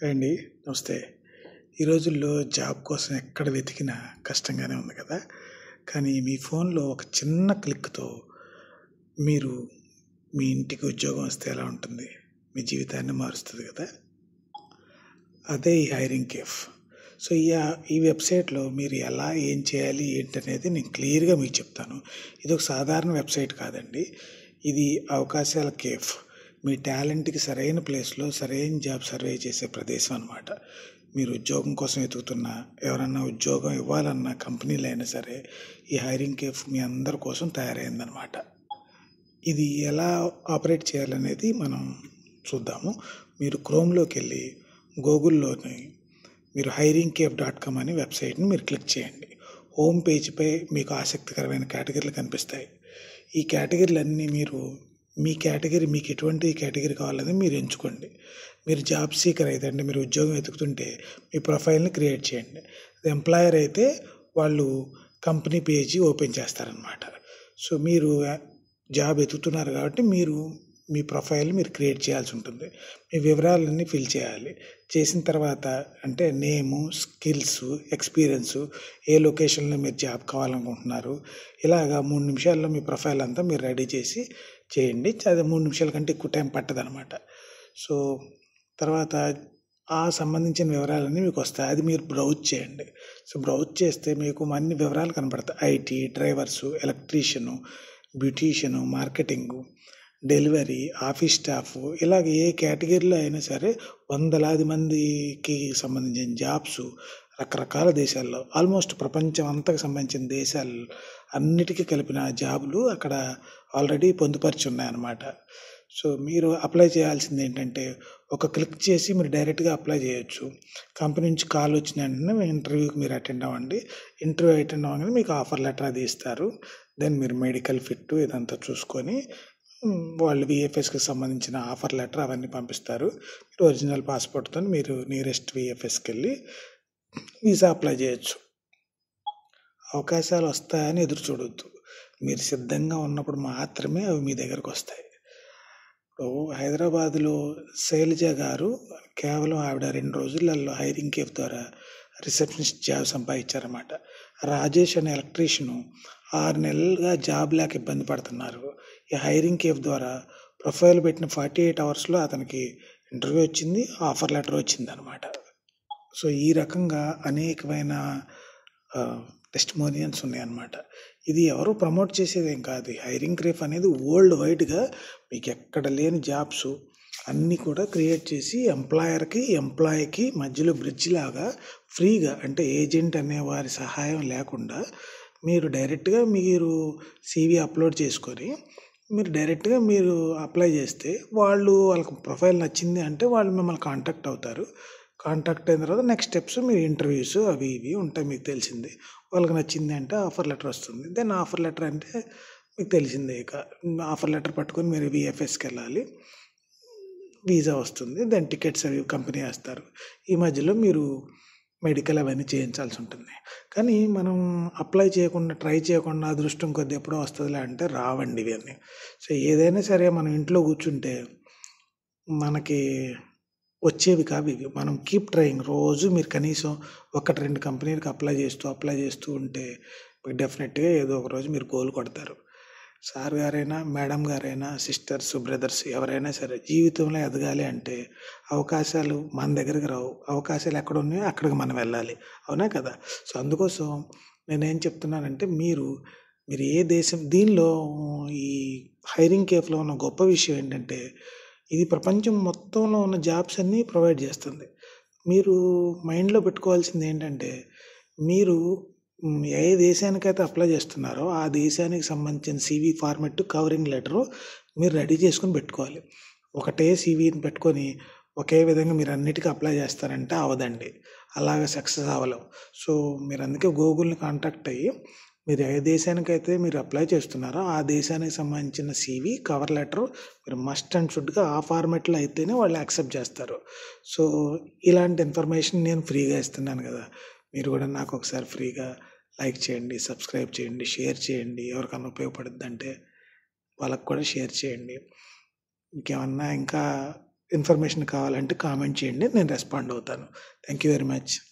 అండి నమస్తే. ఈ రోజుల్లో జాబ్ కోసం ఎక్కడ వెతికినా కష్టంగానే ఉంది కదా! కానీ మీ ఫోన్‌లో ఒక చిన్న క్లిక్‌తో మీరు మీ ఇంటికి ఉద్యోగం వస్తే ఎలా ఉంటుంది? మీ జీవితాన్ని మారుస్తది కదా! అదే ఈ హైరింగ్ కేఫ్. సో, ఈ వెబ్‌సైట్‌లో మీరు ఎలా, ఏం చేయాలి, ఏంటనేది నేను క్లియర్‌గా మీకు చెప్తాను. ఇదొక సాధారణ వెబ్‌సైట్ కాదండి. ఇది అవకాశాల కేఫ్. మీ టాలెంట్‌కి సరైన ప్లేస్‌లో సరైన జాబ్ సర్వే చేసే ప్రదేశం అనమాట. మీరు ఉద్యోగం కోసం వెతుకుతున్నా, ఎవరన్నా ఉద్యోగం ఇవ్వాలన్న కంపెనీలైనా సరే, ఈ హైరింగ్ కేఫ్ మీ అందరి కోసం తయారైందనమాట. ఇది ఎలా ఆపరేట్ చేయాలనేది మనం చూద్దాము. మీరు క్రోమ్‌లోకెళ్ళి గూగుల్‌లోని మీరు hiringcafe.com అనే వెబ్సైట్‌ని మీరు క్లిక్ చేయండి. హోమ్ పేజ్‌పై మీకు ఆసక్తికరమైన కేటగిరీలు కనిపిస్తాయి. ఈ కేటగిరీలన్నీ మీ కేటగిరీ మీకు ఎటువంటి కేటగిరీ కావాలని మీరు ఎంచుకోండి. మీరు జాబ్ సీకర్ అయితే అంటే మీరు ఉద్యోగం వెతుకుతుంటే మీ ప్రొఫైల్‌ని క్రియేట్ చేయండి. ఎంప్లాయర్ అయితే వాళ్ళు కంపెనీ పేజీ ఓపెన్ చేస్తారనమాట. సో, మీరు జాబ్ వెతుకుతున్నారు కాబట్టి మీ ప్రొఫైల్ మీరు క్రియేట్ చేయాల్సి ఉంటుంది. మీ వివరాలన్నీ ఫిల్ చేయాలి. చేసిన తర్వాత అంటే నేము, స్కిల్సు, ఎక్స్పీరియన్సు, ఏ లొకేషన్‌లో మీరు జాబ్ కావాలనుకుంటున్నారు, ఇలాగా 3 నిమిషాల్లో మీ ప్రొఫైల్ అంతా మీరు రెడీ చేసి చేయండి. అది 3 నిమిషాల కంటే ఎక్కువ టైం పట్టదనమాట. సో, తర్వాత ఆ సంబంధించిన వివరాలన్నీ మీకు వస్తాయి. అది మీరు బ్రౌజ్ చేయండి. సో, బ్రౌజ్ చేస్తే మీకు అన్ని వివరాలు కనపడతాయి. IT, drivers, electrician, beautician, marketing, delivery, office staff ఇలాగ ఏ కేటగిరీలో అయినా సరే వందలాది మందికి సంబంధించిన జాబ్సు రకరకాల దేశాల్లో ఆల్మోస్ట్ ప్రపంచం అంతకు సంబంధించిన దేశాలు అన్నిటికీ కలిపిన జాబులు అక్కడ ఆల్రెడీ పొందుపరిచి ఉన్నాయన్నమాట. సో, మీరు అప్లై చేయాల్సింది ఏంటంటే ఒక క్లిక్ చేసి మీరు డైరెక్ట్గా అప్లై చేయొచ్చు. కంపెనీ నుంచి కాల్ వచ్చిన వెంటనే ఇంటర్వ్యూకి మీరు అటెండ్ అవ్వండి. ఇంటర్వ్యూ అటెండ్ అవ్వగానే మీకు ఆఫర్ లెటర్ అది ఇస్తారు. దెన్ మీరు మెడికల్ ఫిట్ ఇదంతా చూసుకొని వాళ్ళు విఎఫ్ఎస్కి సంబంధించిన ఆఫర్ లెటర్ అవన్నీ పంపిస్తారు. మీరు ఒరిజినల్ పాస్పోర్ట్తో మీరు నియరెస్ట్ విఎఫ్ఎస్కి వెళ్ళి వీసా అప్లై చేయొచ్చు. అవకాశాలు వస్తాయని ఎదురు చూడొద్దు. మీరు సిద్ధంగా ఉన్నప్పుడు మాత్రమే అవి మీ దగ్గరకు వస్తాయి. హైదరాబాద్లో శైలజ గారు కేవలం ఆవిడ 2 రోజులలో హైరింగ్ కేఫ్ ద్వారా రిసెప్షనిస్ట్ జాబ్ సంపాదించారన్నమాట. రాజేష్ అనే ఎలక్ట్రీషియను 6 నెలలుగా జాబ్ లేక ఇబ్బంది పడుతున్నారు. ఈ హైరింగ్ కేఫ్ ద్వారా ప్రొఫైల్ పెట్టిన 48 అవర్స్లో అతనికి ఇంటర్వ్యూ వచ్చింది, ఆఫర్ లెటర్ వచ్చిందనమాట. సో, ఈ రకంగా అనేకమైన టెస్టిమోనియల్స్ ఉన్నాయన్నమాట. ఇది ఎవరు ప్రమోట్ చేసేదేం కాదు. హైరింగ్ కేఫ్ అనేది వరల్డ్ వైడ్గా మీకు ఎక్కడ లేని జాబ్స్ అన్నీ కూడా క్రియేట్ చేసి ఎంప్లాయర్కి ఎంప్లాయీకి మధ్యలో బ్రిడ్జ్ లాగా ఫ్రీగా అంటే ఏజెంట్ అనే వారి సహాయం లేకుండా మీరు డైరెక్ట్గా మీరు సీవీ అప్లోడ్ చేసుకొని మీరు అప్లై చేస్తే వాళ్ళకి ప్రొఫైల్ నచ్చింది అంటే వాళ్ళు మిమ్మల్ని కాంటాక్ట్ అవుతారు. కాంటాక్ట్ అయిన తర్వాత నెక్స్ట్ స్టెప్స్ మీ ఇంటర్వ్యూస్ అవి ఇవి ఉంటాయి మీకు తెలిసిందే. వాళ్ళకి నచ్చింది అంటే ఆఫర్ లెటర్ వస్తుంది. దెన్ ఆఫర్ లెటర్ అంటే మీకు తెలిసిందే ఇక. ఆఫర్ లెటర్ పట్టుకొని మీరు విఎఫ్ఎస్కి వెళ్ళాలి. వీసా వస్తుంది. దెన్ టికెట్స్ అవి కంపెనీ వేస్తారు. ఈ మధ్యలో మీరు మెడికల్ అవన్నీ చేయించాల్సి ఉంటుంది. కానీ మనం అప్లై చేయకుండా ట్రై చేయకుండా అదృష్టం కొద్ది ఎప్పుడో వస్తుందిలే అంటే రావండి ఇవన్నీ. సో, ఏదైనా సరే మనం ఇంట్లో కూర్చుంటే మనకి వచ్చేవి కావు ఇవి. మనం కీప్ ట్రయింగ్. రోజు మీరు కనీసం 1, 2 కంపెనీలకు అప్లై చేస్తూ ఉంటే డెఫినెట్గా ఏదో ఒక రోజు మీరు గోల్ కొడతారు. సార్ గారైనా, మేడం గారైనా, సిస్టర్స్, బ్రదర్స్ ఎవరైనా సరే జీవితంలో ఎదగాలి అంటే అవకాశాలు మన దగ్గరికి రావు. అవకాశాలు ఎక్కడ ఉన్నాయో అక్కడికి మనం వెళ్ళాలి. అవునా కదా? సో, అందుకోసం నేనేం చెప్తున్నానంటే మీరు ఏ దేశం దీనిలో ఈ హైరింగ్ కేఫ్లో ఉన్న గొప్ప విషయం ఏంటంటే ఇది ప్రపంచం మొత్తంలో ఉన్న జాబ్స్ అన్నీ ప్రొవైడ్ చేస్తుంది. మీరు మైండ్లో పెట్టుకోవాల్సింది ఏంటంటే మీరు ఏ దేశానికైతే అప్లై చేస్తున్నారో ఆ దేశానికి సంబంధించిన సీవీ ఫార్మెట్ కవరింగ్ లెటరు మీరు రెడీ చేసుకొని పెట్టుకోవాలి. ఒకటే సీవీని పెట్టుకొని ఒకే విధంగా మీరు అన్నిటికీ అప్లై చేస్తారంటే అవ్వదండి. అలాగ సక్సెస్ అవ్వలేం. సో, మీరు అందుకే గూగుల్ని కాంటాక్ట్ అయ్యి మీరు ఏ దేశానికైతే మీరు అప్లై చేస్తున్నారో ఆ దేశానికి సంబంధించిన సీవీ కవర్ లెటరు మీరు మస్ట్ అండ్ షుడ్గా ఆ ఫార్మెట్లో అయితేనే వాళ్ళు యాక్సెప్ట్ చేస్తారు. సో, ఇలాంటి ఇన్ఫర్మేషన్ నేను ఫ్రీగా ఇస్తున్నాను కదా! మీరు కూడా నాకు ఒకసారి ఫ్రీగా లైక్ చేయండి, సబ్స్క్రైబ్ చేయండి, షేర్ చేయండి. ఎవరికన్నా ఉపయోగపడుద్దంటే వాళ్ళకి కూడా షేర్ చేయండి. ఇంకేమన్నా ఇంకా ఇన్ఫర్మేషన్ కావాలంటే కామెంట్ చేయండి. నేను రెస్పాండ్ అవుతాను. Thank you very much.